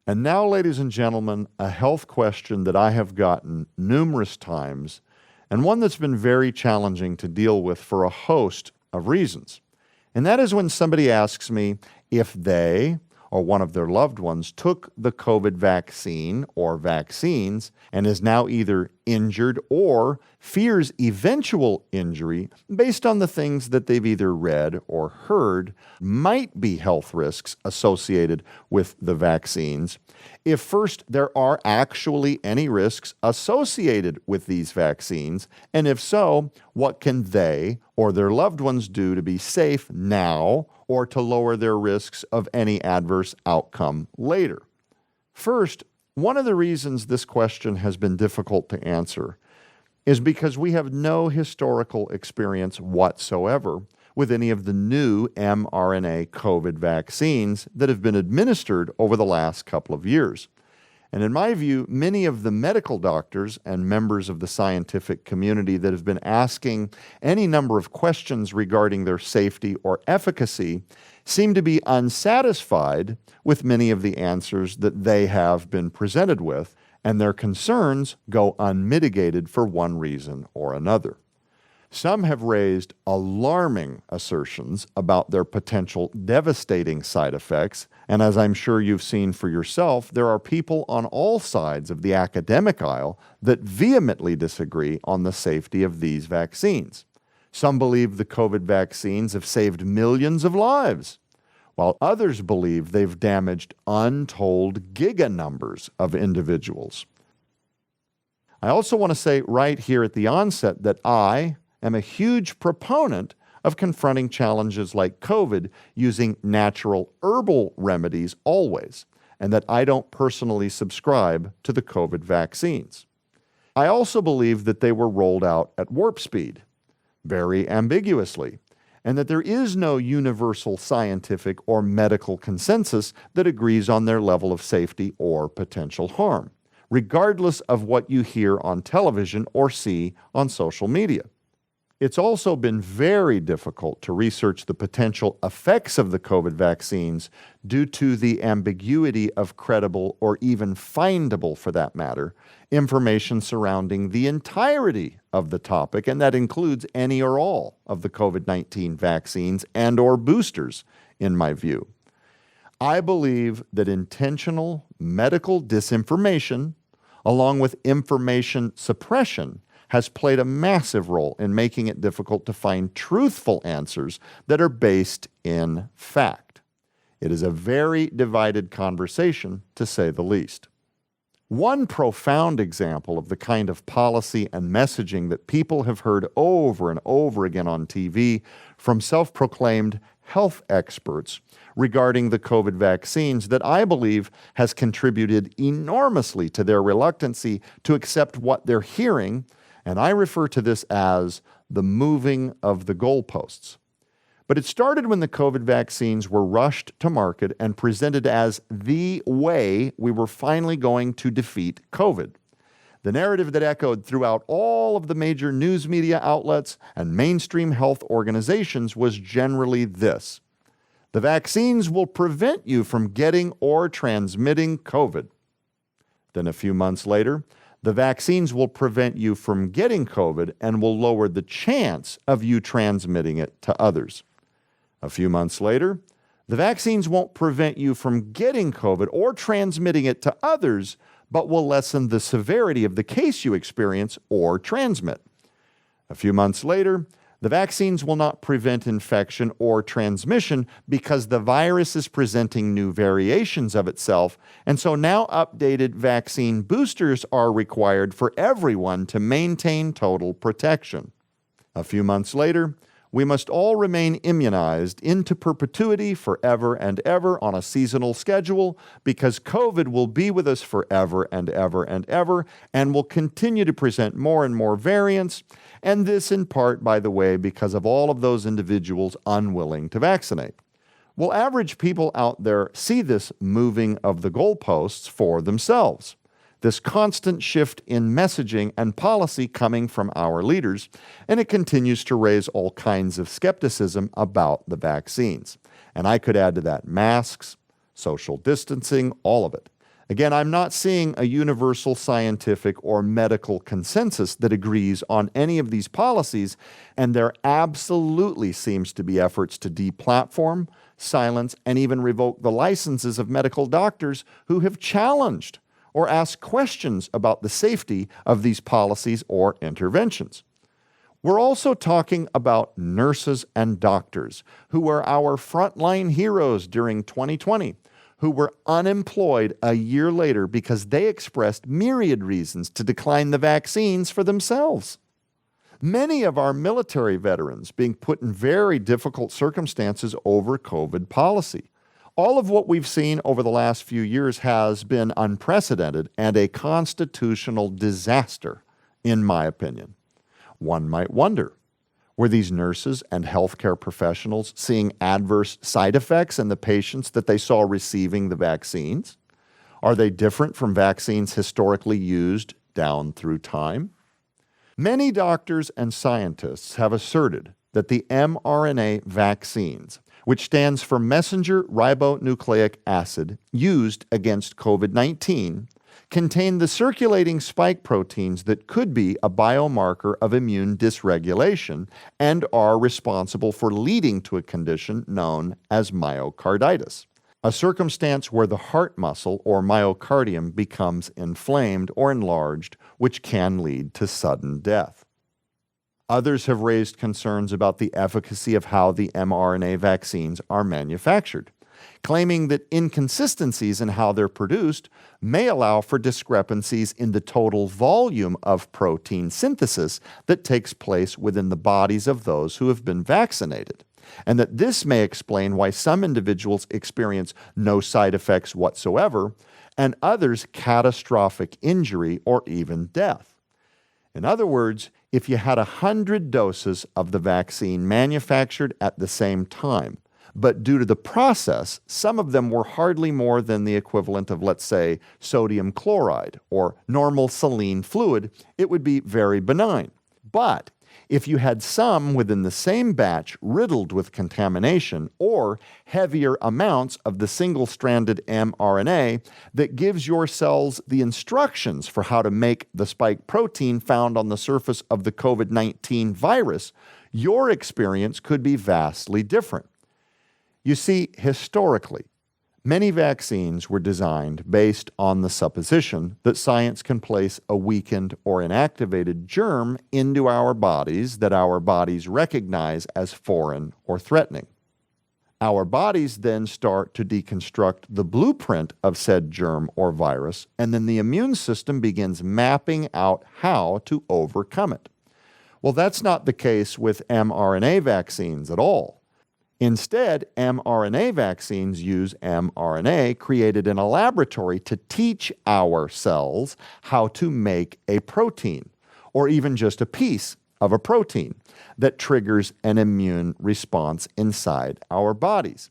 And now, ladies and gentlemen, a health question that I have gotten numerous times, and one that's been very challenging to deal with for a host of reasons. And that is when somebody asks me if they or one of their loved ones took the COVID vaccine or vaccines and is now either injured or fears eventual injury based on the things that they've either read or heard might be health risks associated with the vaccines. If first, there are actually any risks associated with these vaccines, and if so, what can they or their loved ones do to be safe now or to lower their risks of any adverse outcome later? First, one of the reasons this question has been difficult to answer is because we have no historical experience whatsoever with any of the new mRNA COVID vaccines that have been administered over the last couple of years. And in my view, many of the medical doctors and members of the scientific community that have been asking any number of questions regarding their safety or efficacy seem to be unsatisfied with many of the answers that they have been presented with, and their concerns go unmitigated for one reason or another. Some have raised alarming assertions about their potential devastating side effects, and as I'm sure you've seen for yourself, there are people on all sides of the academic aisle that vehemently disagree on the safety of these vaccines. Some believe the COVID vaccines have saved millions of lives, while others believe they've damaged untold giga numbers of individuals. I also want to say right here at the onset that I am a huge proponent of confronting challenges like COVID using natural herbal remedies always, and that I don't personally subscribe to the COVID vaccines. I also believe that they were rolled out at warp speed, very ambiguously, and that there is no universal scientific or medical consensus that agrees on their level of safety or potential harm, regardless of what you hear on television or see on social media. It's also been very difficult to research the potential effects of the COVID vaccines due to the ambiguity of credible or even findable, for that matter, information surrounding the entirety of the topic, and that includes any or all of the COVID-19 vaccines and or boosters, in my view. I believe that intentional medical disinformation, along with information suppression, has played a massive role in making it difficult to find truthful answers that are based in fact. It is a very divided conversation, to say the least. One profound example of the kind of policy and messaging that people have heard over and over again on TV from self-proclaimed health experts regarding the COVID vaccines that I believe has contributed enormously to their reluctancy to accept what they're hearing, and I refer to this as the moving of the goalposts. But it started when the COVID vaccines were rushed to market and presented as the way we were finally going to defeat COVID. The narrative that echoed throughout all of the major news media outlets and mainstream health organizations was generally this: the vaccines will prevent you from getting or transmitting COVID. Then a few months later, the vaccines will prevent you from getting COVID and will lower the chance of you transmitting it to others. A few months later, the vaccines won't prevent you from getting COVID or transmitting it to others, but will lessen the severity of the case you experience or transmit. A few months later, the vaccines will not prevent infection or transmission because the virus is presenting new variations of itself, and so now updated vaccine boosters are required for everyone to maintain total protection. A few months later, we must all remain immunized into perpetuity forever and ever on a seasonal schedule because COVID will be with us forever and ever and ever and will continue to present more and more variants, and this in part, by the way, because of all of those individuals unwilling to vaccinate. Well, average people out there see this moving of the goalposts for themselves, this constant shift in messaging and policy coming from our leaders, and it continues to raise all kinds of skepticism about the vaccines. And I could add to that masks, social distancing, all of it. Again, I'm not seeing a universal scientific or medical consensus that agrees on any of these policies, and there absolutely seems to be efforts to deplatform, silence, and even revoke the licenses of medical doctors who have challenged or asked questions about the safety of these policies or interventions. We're also talking about nurses and doctors who were our frontline heroes during 2020, who were unemployed a year later because they expressed myriad reasons to decline the vaccines for themselves. Many of our military veterans being put in very difficult circumstances over COVID policy. All of what we've seen over the last few years has been unprecedented and a constitutional disaster, in my opinion. One might wonder, were these nurses and healthcare professionals seeing adverse side effects in the patients that they saw receiving the vaccines? Are they different from vaccines historically used down through time? Many doctors and scientists have asserted that the mRNA vaccines, which stands for messenger ribonucleic acid used against COVID-19, contain the circulating spike proteins that could be a biomarker of immune dysregulation and are responsible for leading to a condition known as myocarditis, a circumstance where the heart muscle or myocardium becomes inflamed or enlarged, which can lead to sudden death. Others have raised concerns about the efficacy of how the mRNA vaccines are manufactured, claiming that inconsistencies in how they're produced may allow for discrepancies in the total volume of protein synthesis that takes place within the bodies of those who have been vaccinated, and that this may explain why some individuals experience no side effects whatsoever and others catastrophic injury or even death. In other words, if you had 100 doses of the vaccine manufactured at the same time, but due to the process, some of them were hardly more than the equivalent of, let's say, sodium chloride or normal saline fluid, it would be very benign. But if you had some within the same batch riddled with contamination or heavier amounts of the single-stranded mRNA that gives your cells the instructions for how to make the spike protein found on the surface of the COVID-19 virus, your experience could be vastly different. You see, historically, many vaccines were designed based on the supposition that science can place a weakened or inactivated germ into our bodies that our bodies recognize as foreign or threatening. Our bodies then start to deconstruct the blueprint of said germ or virus, and then the immune system begins mapping out how to overcome it. Well, that's not the case with mRNA vaccines at all. Instead, mRNA vaccines use mRNA created in a laboratory to teach our cells how to make a protein, or even just a piece of a protein that triggers an immune response inside our bodies.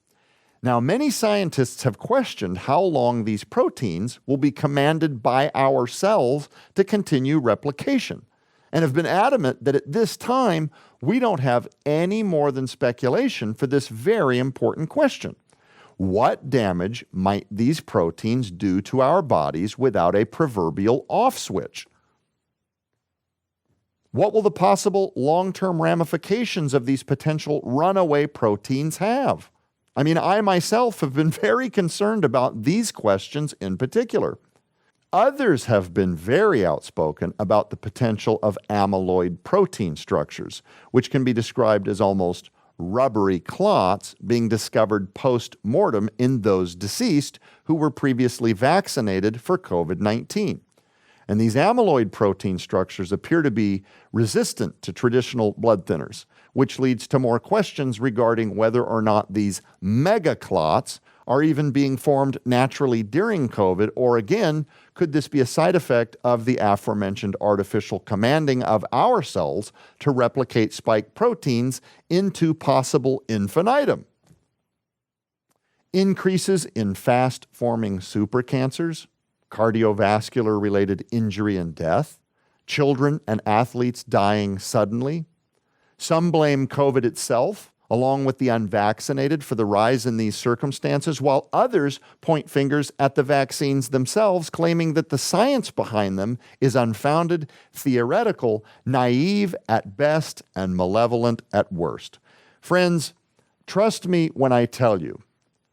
Now, many scientists have questioned how long these proteins will be commanded by our cells to continue replication, and have been adamant that at this time, we don't have any more than speculation for this very important question. What damage might these proteins do to our bodies without a proverbial off switch? What will the possible long-term ramifications of these potential runaway proteins have? I mean, I myself have been very concerned about these questions in particular. Others have been very outspoken about the potential of amyloid protein structures, which can be described as almost rubbery clots being discovered post-mortem in those deceased who were previously vaccinated for COVID-19. And these amyloid protein structures appear to be resistant to traditional blood thinners, which leads to more questions regarding whether or not these megaclots are even being formed naturally during COVID, or again, could this be a side effect of the aforementioned artificial commanding of our cells to replicate spike proteins into possible infinitum? Increases in fast-forming supercancers, cardiovascular-related injury and death, children and athletes dying suddenly. Some blame COVID itself, along with the unvaccinated, for the rise in these circumstances, while others point fingers at the vaccines themselves, claiming that the science behind them is unfounded, theoretical, naive at best, and malevolent at worst. Friends, trust me when I tell you,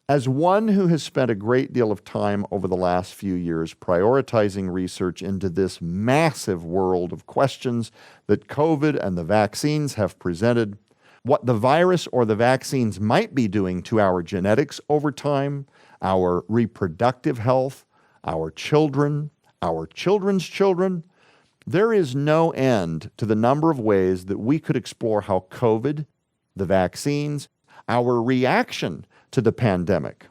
as one who has spent a great deal of time over the last few years prioritizing research into this massive world of questions that COVID and the vaccines have presented, what the virus or the vaccines might be doing to our genetics over time, our reproductive health, our children, our children's children, there is no end to the number of ways that we could explore how COVID, the vaccines, our reaction to the pandemic,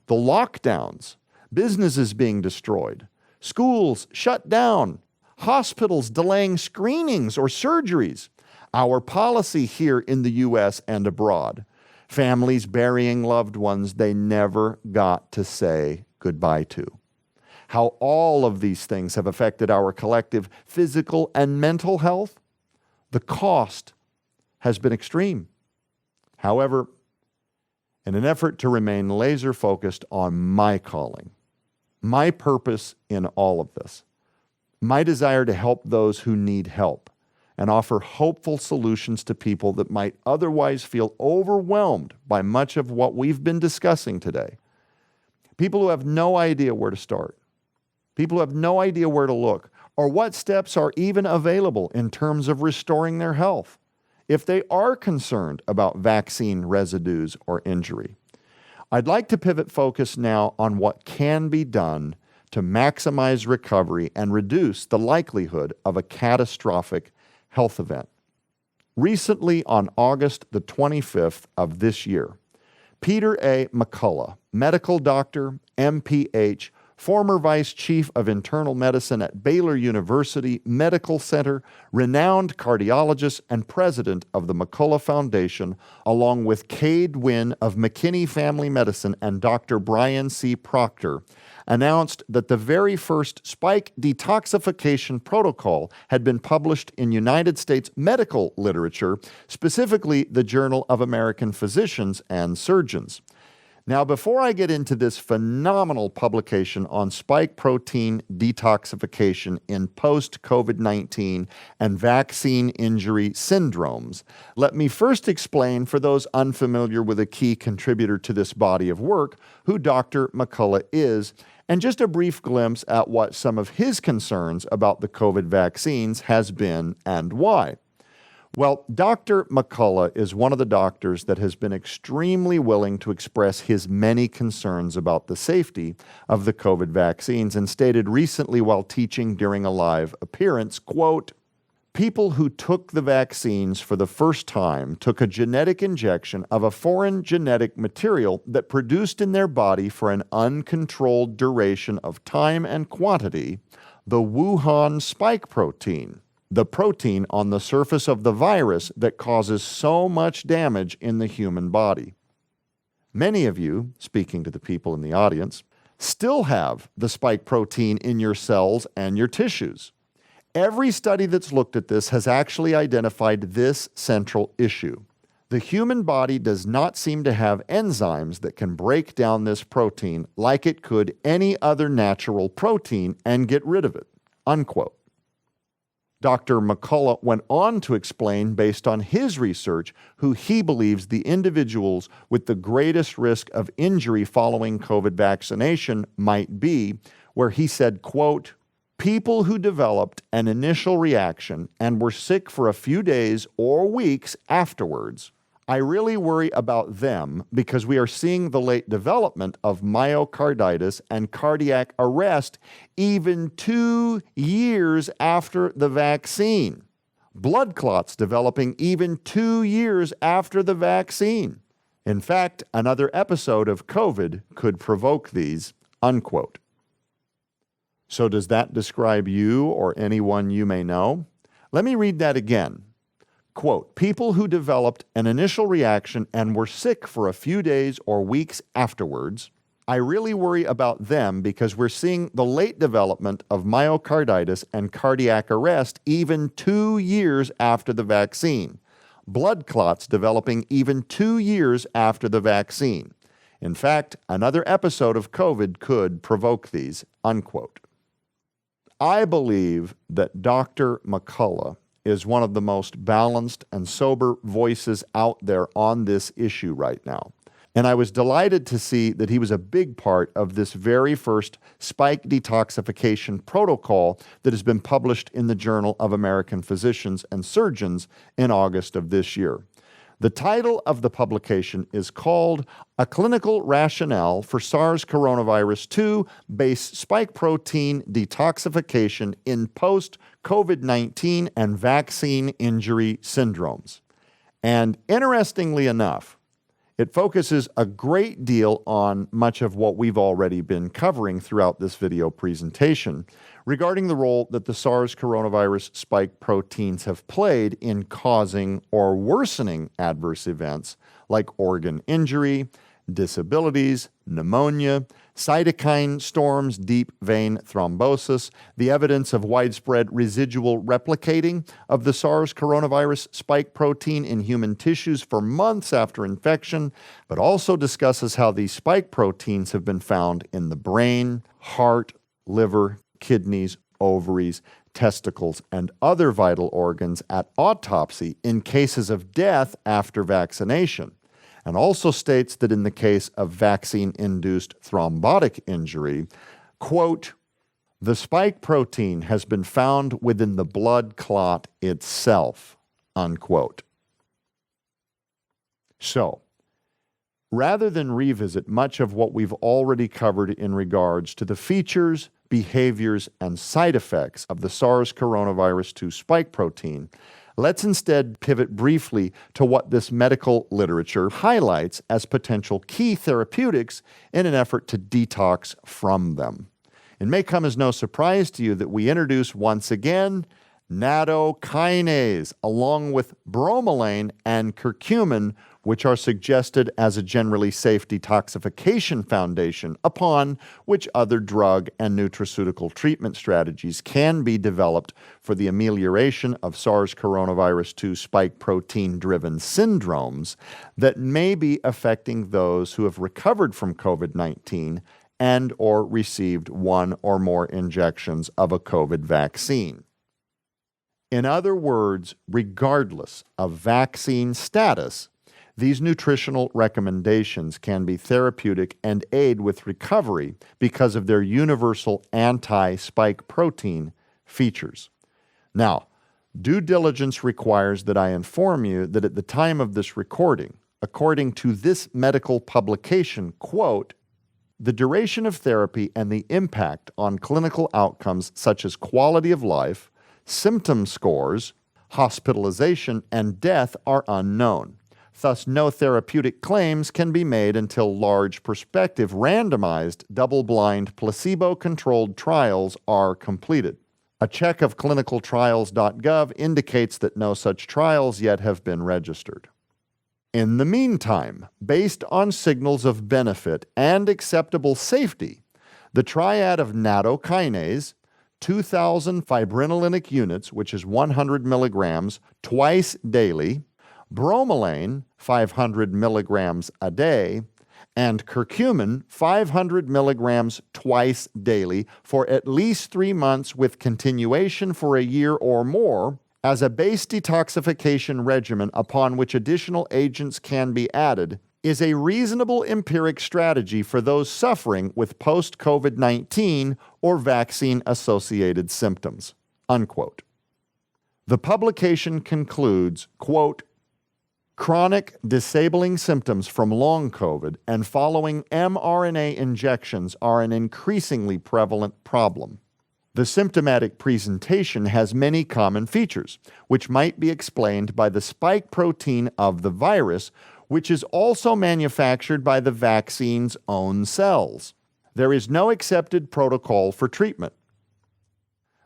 the lockdowns, businesses being destroyed, schools shut down, hospitals delaying screenings or surgeries, our policy here in the U.S. and abroad, families burying loved ones they never got to say goodbye to, how all of these things have affected our collective physical and mental health. The cost has been extreme. However, in an effort to remain laser focused on my calling, my purpose in all of this, my desire to help those who need help and offer hopeful solutions to people that might otherwise feel overwhelmed by much of what we've been discussing today, people who have no idea where to start, people who have no idea where to look, or what steps are even available in terms of restoring their health, if they are concerned about vaccine residues or injury. I'd like to pivot focus now on what can be done to maximize recovery and reduce the likelihood of a catastrophic health event. Recently, on August the 25th of this year, Peter A. McCullough, medical doctor, MPH, former vice chief of internal medicine at Baylor University Medical Center, renowned cardiologist and president of the McCullough Foundation, along with Cade Wynn of McKinney Family Medicine and Dr. Brian C. Proctor, announced that the very first spike detoxification protocol had been published in United States medical literature, specifically the Journal of American Physicians and Surgeons. Now, before I get into this phenomenal publication on spike protein detoxification in post-COVID-19 and vaccine injury syndromes, let me first explain for those unfamiliar with a key contributor to this body of work who Dr. McCullough is, and just a brief glimpse at what some of his concerns about the COVID vaccines has been and why. Well, Dr. McCullough is one of the doctors that has been extremely willing to express his many concerns about the safety of the COVID vaccines and stated recently while teaching during a live appearance, quote, "People who took the vaccines for the first time took a genetic injection of a foreign genetic material that produced in their body for an uncontrolled duration of time and quantity the Wuhan spike protein, the protein on the surface of the virus that causes so much damage in the human body. Many of you," speaking to the people in the audience, "still have the spike protein in your cells and your tissues. Every study that's looked at this has actually identified this central issue. The human body does not seem to have enzymes that can break down this protein like it could any other natural protein and get rid of it," unquote. Dr. McCullough went on to explain, based on his research, who he believes the individuals with the greatest risk of injury following COVID vaccination might be, where he said, quote, "People who developed an initial reaction and were sick for a few days or weeks afterwards. I really worry about them because we are seeing the late development of myocarditis and cardiac arrest even 2 years after the vaccine. Blood clots developing even 2 years after the vaccine. In fact, another episode of COVID could provoke these," unquote. So does that describe you or anyone you may know? Let me read that again. Quote, "People who developed an initial reaction and were sick for a few days or weeks afterwards. I really worry about them because we're seeing the late development of myocarditis and cardiac arrest even 2 years after the vaccine. blood clots developing even 2 years after the vaccine. In fact, another episode of COVID could provoke these, unquote. I believe that Dr. McCullough is one of the most balanced and sober voices out there on this issue right now. And I was delighted to see that he was a big part of this very first spike detoxification protocol that has been published in the Journal of American Physicians and Surgeons in August of this year. The title of the publication is called A Clinical Rationale for SARS Coronavirus 2 Base Spike Protein Detoxification in Post-COVID-19 and Vaccine Injury Syndromes. And interestingly enough, it focuses a great deal on much of what we've already been covering throughout this video presentation regarding the role that the SARS coronavirus spike proteins have played in causing or worsening adverse events like organ injury, disabilities, pneumonia, cytokine storms, deep vein thrombosis, the evidence of widespread residual replicating of the SARS coronavirus spike protein in human tissues for months after infection, but also discusses how these spike proteins have been found in the brain, heart, liver, kidneys, ovaries, testicles, and other vital organs at autopsy in cases of death after vaccination, and also states that in the case of vaccine-induced thrombotic injury, quote, the spike protein has been found within the blood clot itself, unquote. So, rather than revisit much of what we've already covered in regards to the features, behaviors, and side effects of the SARS coronavirus 2 spike protein, let's instead pivot briefly to what this medical literature highlights as potential key therapeutics in an effort to detox from them. It may come as no surprise to you that we introduce once again nattokinase, along with bromelain and curcumin, which are suggested as a generally safe detoxification foundation upon which other drug and nutraceutical treatment strategies can be developed for the amelioration of SARS coronavirus 2 spike protein-driven syndromes that may be affecting those who have recovered from COVID-19 and or received one or more injections of a COVID vaccine. In other words, regardless of vaccine status, these nutritional recommendations can be therapeutic and aid with recovery because of their universal anti-spike protein features. Now, due diligence requires that I inform you that at the time of this recording, according to this medical publication, quote, the duration of therapy and the impact on clinical outcomes such as quality of life, symptom scores, hospitalization, and death are unknown. Thus, no therapeutic claims can be made until large prospective randomized double-blind placebo-controlled trials are completed. A check of clinicaltrials.gov indicates that no such trials yet have been registered. In the meantime, based on signals of benefit and acceptable safety, the triad of nattokinase, 2,000 fibrinolinic units, which is 100 milligrams twice daily, bromelain, 500 milligrams a day, and curcumin, 500 milligrams twice daily for at least 3 months with continuation for a year or more as a base detoxification regimen upon which additional agents can be added, is a reasonable empiric strategy for those suffering with post-COVID-19 or vaccine-associated symptoms, unquote. The publication concludes, quote, chronic disabling symptoms from long COVID and following mRNA injections are an increasingly prevalent problem. The symptomatic presentation has many common features, which might be explained by the spike protein of the virus, which is also manufactured by the vaccine's own cells. There is no accepted protocol for treatment.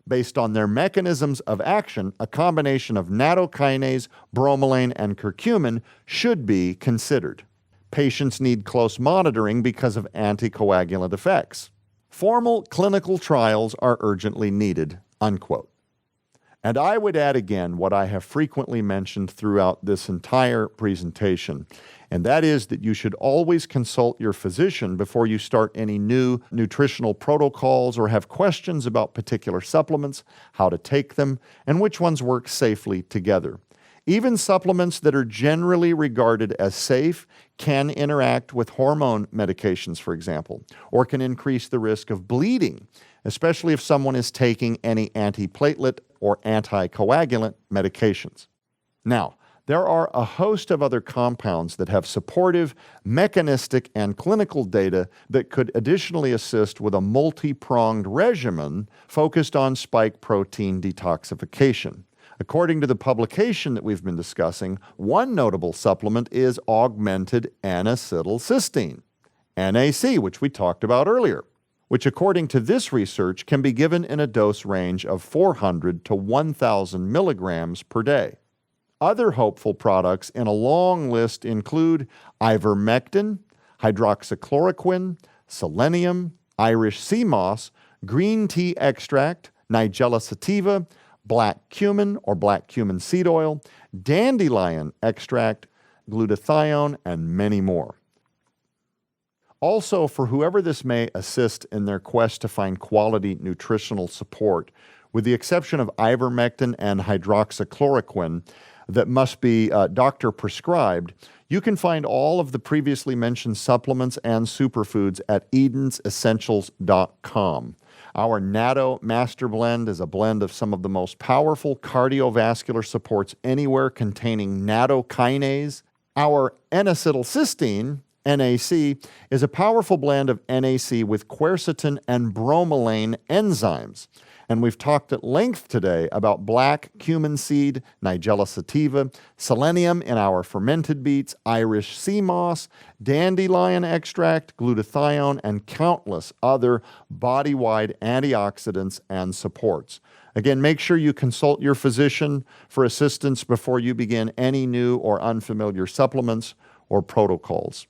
Based on their mechanisms of action, a combination of nattokinase, bromelain, and curcumin should be considered. Patients need close monitoring because of anticoagulant effects. Formal clinical trials are urgently needed, unquote. And I would add again what I have frequently mentioned throughout this entire presentation, and that is that you should always consult your physician before you start any new nutritional protocols or have questions about particular supplements, how to take them, and which ones work safely together. Even supplements that are generally regarded as safe can interact with hormone medications, for example, or can increase the risk of bleeding, especially if someone is taking any antiplatelet or anticoagulant medications. Now, there are a host of other compounds that have supportive, mechanistic, and clinical data that could additionally assist with a multi-pronged regimen focused on spike protein detoxification. According to the publication that we've been discussing, one notable supplement is augmented N-acetylcysteine, NAC, which we talked about earlier, which according to this research can be given in a dose range of 400 to 1,000 milligrams per day. Other hopeful products in a long list include ivermectin, hydroxychloroquine, selenium, Irish sea moss, green tea extract, Nigella sativa, black cumin or black cumin seed oil, dandelion extract, glutathione, and many more. Also, for whoever this may assist in their quest to find quality nutritional support, with the exception of ivermectin and hydroxychloroquine that must be doctor prescribed, you can find all of the previously mentioned supplements and superfoods at edensessentials.com. Our natto master blend is a blend of some of the most powerful cardiovascular supports anywhere containing nattokinase. Our N-acetylcysteine, NAC, is a powerful blend of NAC with quercetin and bromelain enzymes. And we've talked at length today about black cumin seed, Nigella sativa, selenium in our fermented beets, Irish sea moss, dandelion extract, glutathione, and countless other body-wide antioxidants and supports. Again, make sure you consult your physician for assistance before you begin any new or unfamiliar supplements or protocols.